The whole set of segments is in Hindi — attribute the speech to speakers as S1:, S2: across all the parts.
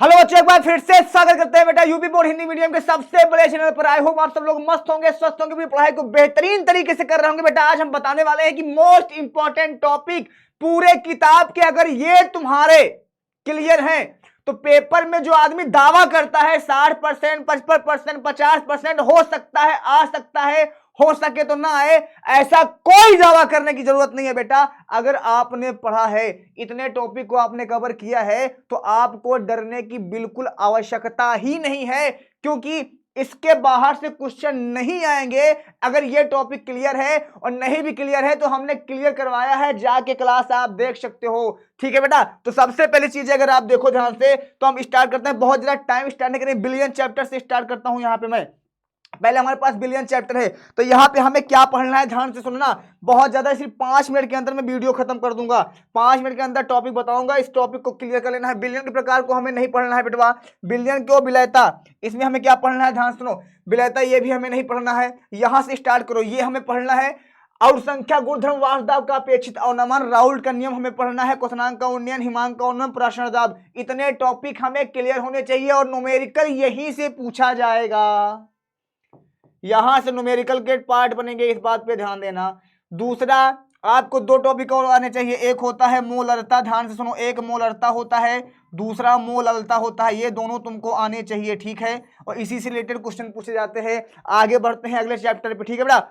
S1: हेलो बच्चों, एक बार फिर से स्वागत करते हैं बेटा यूपी बोर्ड हिंदी मीडियम के सबसे बड़े चैनल पर। आई होप आप सब लोग मस्त होंगे, स्वस्थ होंगे, अपनी पढ़ाई को बेहतरीन तरीके से कर रहे होंगे। बेटा आज हम बताने वाले हैं कि मोस्ट इंपॉर्टेंट टॉपिक पूरे किताब के अगर ये तुम्हारे क्लियर हैं तो पेपर में जो आदमी दावा करता है 60%, 55%, 50% हो सकता है, आ सकता है, हो सके तो ना आए, ऐसा कोई दावा करने की जरूरत नहीं है बेटा। अगर आपने पढ़ा है, इतने टॉपिक को आपने कवर किया है, तो आपको डरने की बिल्कुल आवश्यकता ही नहीं है, क्योंकि इसके बाहर से क्वेश्चन नहीं आएंगे। अगर ये टॉपिक क्लियर है और नहीं भी क्लियर है तो हमने क्लियर करवाया है, जाके क्लास आप देख सकते हो। ठीक है बेटा, तो सबसे पहली चीज अगर आप देखो ध्यान से तो हम स्टार्ट करते हैं। बहुत ज्यादा टाइम स्टार्ट नहीं करें, बिलियन चैप्टर से स्टार्ट करता हूं। यहां पे मैं पहले हमारे पास बिलियन चैप्टर है, तो यहां पे हमें क्या पढ़ना है ध्यान से सुनना। बहुत ज्यादा, सिर्फ 5 मिनट के अंदर मैं वीडियो खत्म कर दूंगा। 5 मिनट के अंदर टॉपिक बताऊंगा, इस टॉपिक को क्लियर कर लेना है। बिलियन के प्रकार को हमें नहीं पढ़ना है बेटवा। बिलियन क्यों, विलयता, इसमें हमें क्या पढ़ना है ध्यान सुनो। विलयता ये भी हमें नहीं पढ़ना है, यहां से स्टार्ट करो, ये हमें पढ़ना है। और संख्या, गुणधर्म, वासदाव का अपेक्षित अवनमन, राउल्ट का नियम हमें पढ़ना है। क्वथनांक का उन्नयन, हिमांक का उन्नयन, प्राशनदाब, इतने टॉपिक हमें क्लियर होने चाहिए और न्यूमेरिकल यहीं से पूछा जाएगा। यहां से न्यूमेरिकल के पार्ट बनेंगे, इस बात पे ध्यान देना। दूसरा, आपको 2 टॉपिक और आने चाहिए। एक होता है मोलरता, ध्यान से सुनो, एक मोलरता होता है, दूसरा मोललता होता है। ये दोनों तुमको आने चाहिए, ठीक है। और इसी से रिलेटेड क्वेश्चन पूछे जाते हैं। आगे बढ़ते हैं अगले चैप्टर पे, ठीक है बेटा।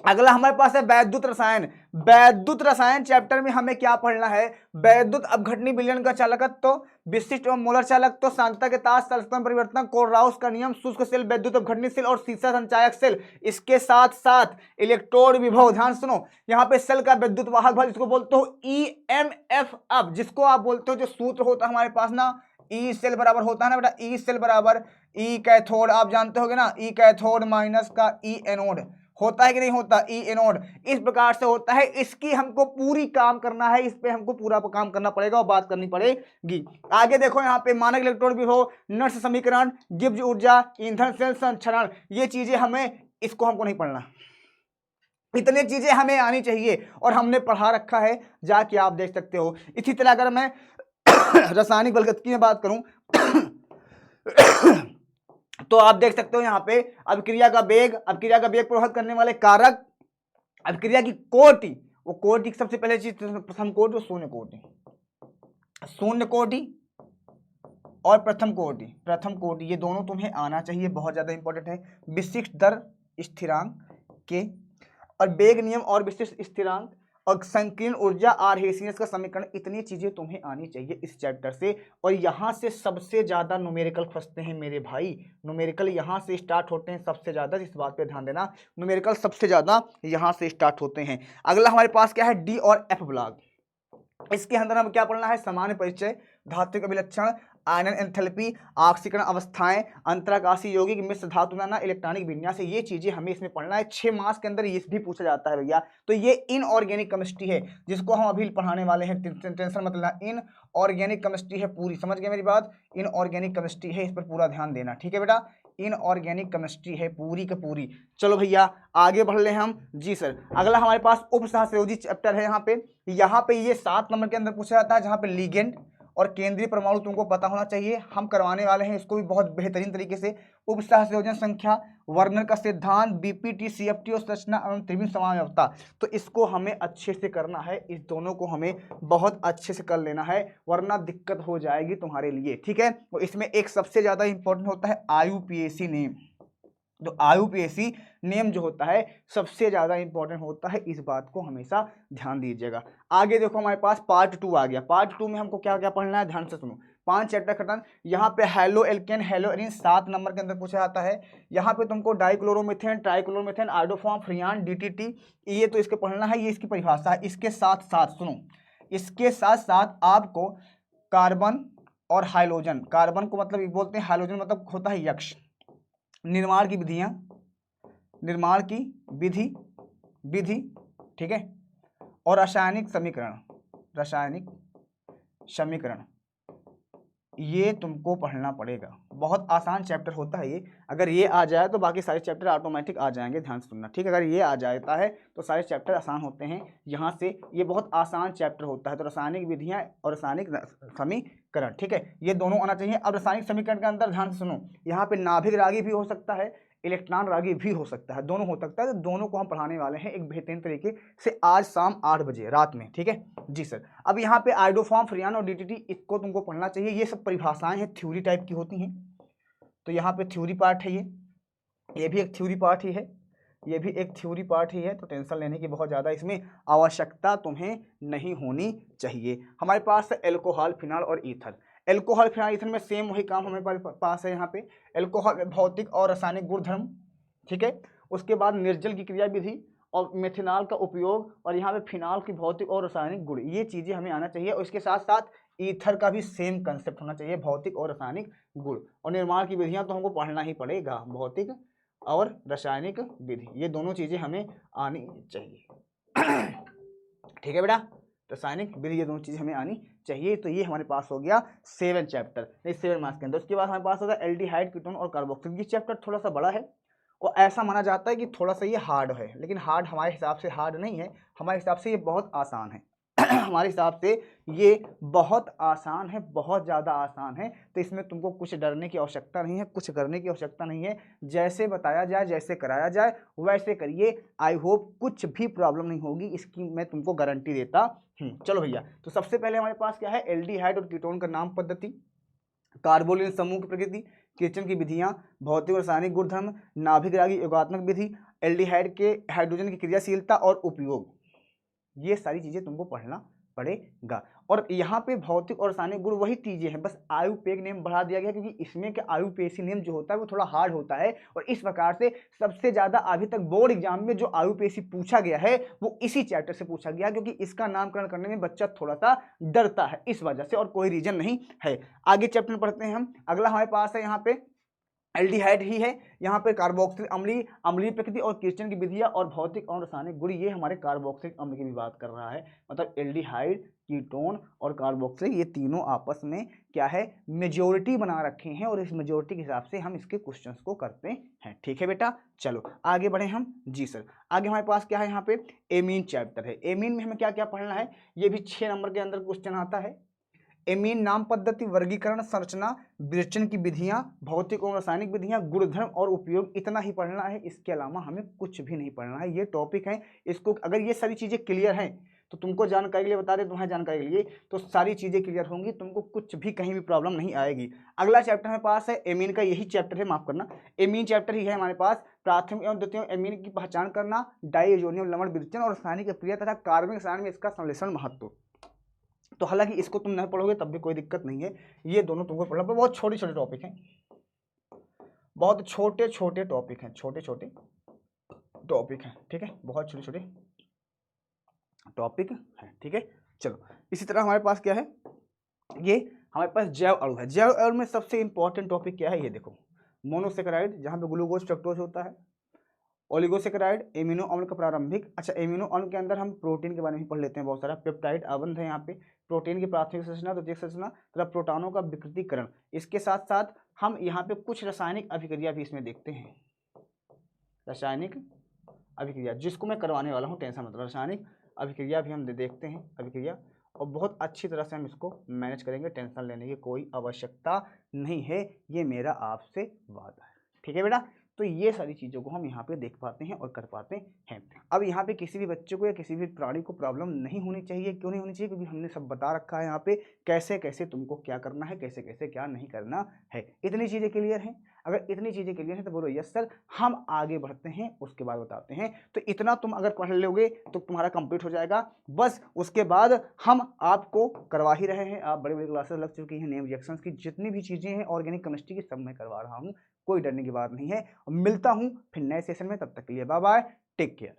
S1: अगला हमारे पास है वैद्युत रसायन। वैद्युत रसायन चैप्टर में हमें क्या पढ़ना है। वैद्युत अपघटनी विलयन का चालकत्व, विशिष्ट एवं मोलर चालकत्व, सांद्रता के ताप संरक्षण परिवर्तन, कोलराउस का नियम, शुष्क सेल, वैद्युत अपघटनी सेल और सीसा संचायक सेल। इसके साथ साथ इलेक्ट्रोड विभव, ध्यान सुनो। यहाँ पे सेल का विद्युत वाहक भाग, जिसको बोलते हो EMF। अब जिसको आप बोलते हो, जो सूत्र होता है हमारे पास ना, ई सेल बराबर होता है ना बेटा, ई सेल बराबर ई कैथोड, आप जानते होगे ना, ई कैथोड माइनस का ई एनोड होता है कि नहीं होता, ई एनोड। इस प्रकार से होता है। इसकी हमको पूरी काम करना है, इस पे हमको पूरा काम करना पड़ेगा और बात करनी पड़ेगी। आगे देखो, यहाँ पे मानक इलेक्ट्रोड विभव, नर्स समीकरण, गिब्स ऊर्जा, ईंधन सेल संचरण, ये चीजें हमें, इसको हमको नहीं पढ़ना। इतने चीजें हमें आनी चाहिए और हमने पढ़ा रखा है, जाके आप देख सकते हो। इसी तरह अगर मैं रासायनिक बलगतिकी में बात करूं तो आप देख सकते हो यहाँ पे अभिक्रिया का वेग, अभिक्रिया का वेग प्रभावित करने वाले कारक, अभिक्रिया की कोटि। वो कोटि सबसे पहले चीज, प्रथम कोटि और शून्य कोटि। शून्य कोटि और प्रथम कोटि, प्रथम कोटि, ये दोनों तुम्हें आना चाहिए, बहुत ज्यादा इंपॉर्टेंट है। विशिष्ट दर स्थिरांक के, और वेग नियम और विशिष्ट स्थिरांक, और संकीर्ण ऊर्जा आरहेसियस का समीकरण, इतनी चीजें तुम्हें आनी चाहिए इस चैप्टर से। और यहां से सबसे ज्यादा न्यूमेरिकल फंसते हैं मेरे भाई। न्यूमेरिकल यहां से स्टार्ट होते हैं सबसे ज्यादा, इस बात पे ध्यान देना। न्यूमेरिकल सबसे ज्यादा यहां से स्टार्ट होते हैं। अगला हमारे पास क्या है, डी और एफ ब्लॉक। इसके अंदर हम क्या पढ़ना है, सामान्य परिचय, धात्विक अभिलक्षण, आयनन एंथैल्पी, ऑक्सीकरण अवस्थाएं, अंतराकाशीय यौगिक, मिश्र धातु बनाना, इलेक्ट्रॉनिक विन्यास, ये चीजें हमें इसमें पढ़ना है। 6 मार्क्स के अंदर ये भी पूछा जाता है भैया। तो ये इनऑर्गेनिक केमिस्ट्री है, जिसको हम अभी पढ़ाने वाले हैं, टेंशन मत लेना। इनऑर्गेनिक केमिस्ट्री है पूरी, समझ गए मेरी बात। इनऑर्गेनिक केमिस्ट्री है, इस पर पूरा ध्यान देना, ठीक है बेटा। इनऑर्गेनिक केमिस्ट्री है पूरी का पूरी। चलो भैया आगे बढ़ ले हम जी सर। अगला हमारे पास उपसहसंयोजी चैप्टर है। यहाँ पे ये 7 नंबर के अंदर पूछा जाता है, जहाँ पे लिगेंड और केंद्रीय परमाणु तुमको पता होना चाहिए। हम करवाने वाले हैं इसको भी बहुत बेहतरीन तरीके से। उपसहसंयोजन संख्या, वर्नर का सिद्धांत, बीपीटी, सीएफटी और संरचना एवं त्रिविम समन्वयता, तो इसको हमें अच्छे से करना है। इस दोनों को हमें बहुत अच्छे से कर लेना है, वरना दिक्कत हो जाएगी तुम्हारे लिए, ठीक है। तो इसमें एक सबसे ज्यादा इंपॉर्टेंट होता है IUPAC नेम। तो IUPAC नेम जो होता है सबसे ज्यादा इंपॉर्टेंट होता है, इस बात को हमेशा ध्यान दीजिएगा। आगे देखो हमारे पास पार्ट 2 आ गया। पार्ट 2 में हमको क्या क्या पढ़ना है, ध्यान से सुनो। 5 चैप्टर खत्म। यहाँ पे halo alkane, hello Erin 7 number के अंदर पूछा जाता है। यहाँ पे तुमको डाइक्लोरोमीथेन, ट्राइक्लोरोमीथेन, आइडोफॉर्म, फ्रियान, DTT, ये तो इसके पढ़ना है, ये इसकी परिभाषा है। इसके साथ साथ सुनो, इसके साथ साथ आपको कार्बन और हाइड्रोजन, कार्बन को मतलब बोलते हैं, हाइड्रोजन मतलब होता है यक्ष, निर्माण की विधियां, निर्माण की विधि, ठीक है, और रासायनिक समीकरण, रासायनिक समीकरण, ये तुमको पढ़ना पड़ेगा, बहुत आसान चैप्टर होता है ये। अगर ये आ जाए तो बाकी सारे चैप्टर ऑटोमेटिक आ जाएंगे, ध्यान से सुनना ठीक है। अगर ये आ जाता है तो सारे चैप्टर आसान होते हैं यहाँ से, ये बहुत आसान चैप्टर होता है। तो रासायनिक विधियाँ और रासायनिक समीकरण, ठीक है, ये दोनों आना चाहिए। अब रासायनिक समीकरण के अंदर ध्यान से सुनो, यहाँ पे नाभिक रागी भी हो सकता है, इलेक्ट्रॉन रागी भी हो सकता है, दोनों हो सकता है। तो दोनों को हम पढ़ाने वाले हैं एक बेहतरीन तरीके से आज शाम 8 बजे रात में, ठीक है जी सर। अब यहाँ पे आइडोफॉर्म, फ्रियान और डीटीटी, इसको तुमको पढ़ना चाहिए। ये सब परिभाषाएं हैं, थ्योरी टाइप की होती हैं। तो यहाँ पे थ्योरी पार्ट है, ये भी एक थ्योरी पार्ट ही है, ये भी एक थ्योरी पार्ट ही है। तो टेंशन लेने की बहुत ज़्यादा इसमें आवश्यकता तुम्हें नहीं होनी चाहिए। हमारे पास एल्कोहल, फिनॉल और ईथर। एल्कोहल, फिनॉल, ईथर में सेम वही काम हमारे पास है। यहाँ पे एल्कोहल भौतिक और रासायनिक गुणधर्म, ठीक है। उसके बाद निर्जल की क्रिया विधि और मेथिनॉल का उपयोग, और यहाँ पे फिनॉल की भौतिक और रासायनिक गुण, ये चीज़ें हमें आना चाहिए। और इसके साथ साथ ईथर का भी सेम कंसेप्ट होना चाहिए, भौतिक और रासायनिक गुण। और निर्माण की विधियाँ तो हमको पढ़ना ही पड़ेगा, भौतिक और रासायनिक विधि, ये दोनों चीज़ें हमें आनी चाहिए ठीक है बेटा, रासायनिक विधि, ये दोनों चीज़ें हमें आनी चाहिए। तो ये हमारे पास हो गया 7 चैप्टर, नहीं 7 मार्क्स के अंदर। उसके बाद हमारे पास होगा एल्डिहाइड, कीटोन और कार्बोक्सिल। ये चैप्टर थोड़ा सा बड़ा है और ऐसा माना जाता है कि थोड़ा सा ये हार्ड है, लेकिन हार्ड हमारे हिसाब से हार्ड नहीं है, हमारे हिसाब से ये बहुत आसान है हमारे हिसाब से ये बहुत आसान है, बहुत ज़्यादा आसान है। तो इसमें तुमको कुछ डरने की आवश्यकता नहीं है, कुछ करने की आवश्यकता नहीं है। जैसे बताया जाए, जैसे कराया जाए वैसे करिए। आई होप कुछ भी प्रॉब्लम नहीं होगी, इसकी मैं तुमको गारंटी देता हूँ। चलो भैया, तो सबसे पहले हमारे पास क्या है, एल्डिहाइड और कीटोन का नाम पद्धति, कार्बोनिल समूह की प्रकृति, किर्चन की विधियां, भौतिक और रासायनिक गुणधर्म, नाभिक रागी योगात्मक विधि, एल्डिहाइड के हाइड्रोजन की क्रियाशीलता और उपयोग, ये सारी चीजें तुमको पढ़ना पड़ेगा। और यहाँ पे भौतिक और रासायनिक गुण वही चीजें हैं, बस आयुपेग नेम बढ़ा दिया गया, क्योंकि इसमें के आयुपेशी नेम जो होता है वो थोड़ा हार्ड होता है। और इस प्रकार से सबसे ज्यादा अभी तक बोर्ड एग्जाम में जो आयुपेशी पूछा गया है वो इसी चैप्टर से पूछा गया, क्योंकि इसका नामकरण करने में बच्चा थोड़ा सा डरता है, इस वजह से, और कोई रीजन नहीं है। आगे चैप्टर पढ़ते हैं हम। अगला हमारे पास है यहाँ पे एल्डिहाइड ही है, यहाँ पे कार्बोक्सिलिक अम्लीय, अम्लीय प्रकृति और किर्चन की विधियां और भौतिक और रासायनिक गुण, ये हमारे कार्बोक्सिलिक अम्ल की भी बात कर रहा है। मतलब एल्डिहाइड, कीटोन और कार्बोक्सिलिक, ये तीनों आपस में क्या है, मेजोरिटी बना रखे हैं, और इस मेजोरिटी के हिसाब से हम इसके क्वेश्चंस को करते हैं। ठीक है बेटा, चलो आगे बढ़े हम। जी सर, आगे हमारे पास क्या है, यहाँ पे एमीन चैप्टर है। एमीन में हमें क्या क्या पढ़ना है, ये भी 6 नंबर के अंदर क्वेश्चन आता है। एमीन नाम पद्धति, वर्गीकरण, संरचना, विरेचन की विधियां, भौतिक और रासायनिक विधियां, गुणधर्म और उपयोग, इतना ही पढ़ना है। इसके अलावा हमें कुछ भी नहीं पढ़ना है। ये टॉपिक है, इसको अगर ये सारी चीजें क्लियर हैं तो तुमको जानकारी के लिए बता दें, तुम्हारी जानकारी के लिए, तो सारी चीजें क्लियर होंगी, तुमको कुछ भी कहीं भी प्रॉब्लम नहीं आएगी। अगला चैप्टर हमारे पास है एमीन का, यही चैप्टर है, माफ करना, एमीन चैप्टर ही है हमारे पास। प्राथमिक एवं द्वितीय एमीन की पहचान करना, डाइएजोनियम लवण विरेचन और रासायनिक क्रिया तथा कार्बनिक रसायन में इसका संश्लेषण महत्व। तो हालांकि इसको तुम नहीं पढ़ोगे तब भी कोई दिक्कत नहीं है, ये दोनों तुमको पढ़ना, बहुत छोटे छोटे टॉपिक हैं, बहुत छोटे छोटे टॉपिक हैं, छोटे छोटे टॉपिक हैं, ठीक है, बहुत छोटे छोटे टॉपिक हैं, ठीक है। चलो इसी तरह हमारे पास क्या है, ये हमारे पास जैव अणु है। जैव अणु में सबसे इंपॉर्टेंट टॉपिक क्या है, ये देखो, मोनोसेकेराइड, जहाँ पे ग्लूकोज फ्रक्टोज होता है, ओलिगोसेकेराइड, एमिनो अम्ल का प्रारंभिक, अच्छा एमिनो अम्ल के अंदर हम प्रोटीन के बारे में पढ़ लेते हैं बहुत सारा, पेप्टाइड आबंध है यहाँ पे, प्रोटीन की प्राथमिक संरचना, द्वितीयक संरचना तथा प्रोटॉनों का विकृतीकरण। इसके साथ साथ हम यहाँ पे कुछ रासायनिक अभिक्रिया भी इसमें देखते हैं, रासायनिक अभिक्रिया, जिसको मैं करवाने वाला हूँ, टेंशन मतलब, रासायनिक अभिक्रिया भी हम देखते हैं, अभिक्रिया, और बहुत अच्छी तरह से हम इसको मैनेज करेंगे, टेंशन लेने की कोई आवश्यकता नहीं है, ये मेरा आपसे वादा है। ठीक है बेटा, तो ये सारी चीज़ों को हम यहाँ पे देख पाते हैं और कर पाते हैं। अब यहाँ पे किसी भी बच्चे को या किसी भी प्राणी को प्रॉब्लम नहीं होनी चाहिए। क्यों नहीं होनी चाहिए, क्योंकि हमने सब बता रखा है यहाँ पे कैसे कैसे तुमको क्या करना है, कैसे कैसे क्या नहीं करना है। इतनी चीज़ें क्लियर हैं? अगर इतनी चीज़ें क्लियर हैं तो बोलो यस सर, हम आगे बढ़ते हैं, उसके बाद बताते हैं। तो इतना तुम अगर पढ़ लोगे तो तुम्हारा कंप्लीट हो जाएगा, बस उसके बाद हम आपको करवा ही रहे हैं। आप बड़ी बड़ी क्लासेस लग चुकी हैं, नेम रिएक्शंस की जितनी भी चीज़ें हैं, ऑर्गेनिक केमिस्ट्री की, सब मैं करवा रहा हूँ, कोई डरने की बात नहीं है। मिलता हूँ फिर नए सेशन में, तब तक के लिए बाय बाय, टेक केयर।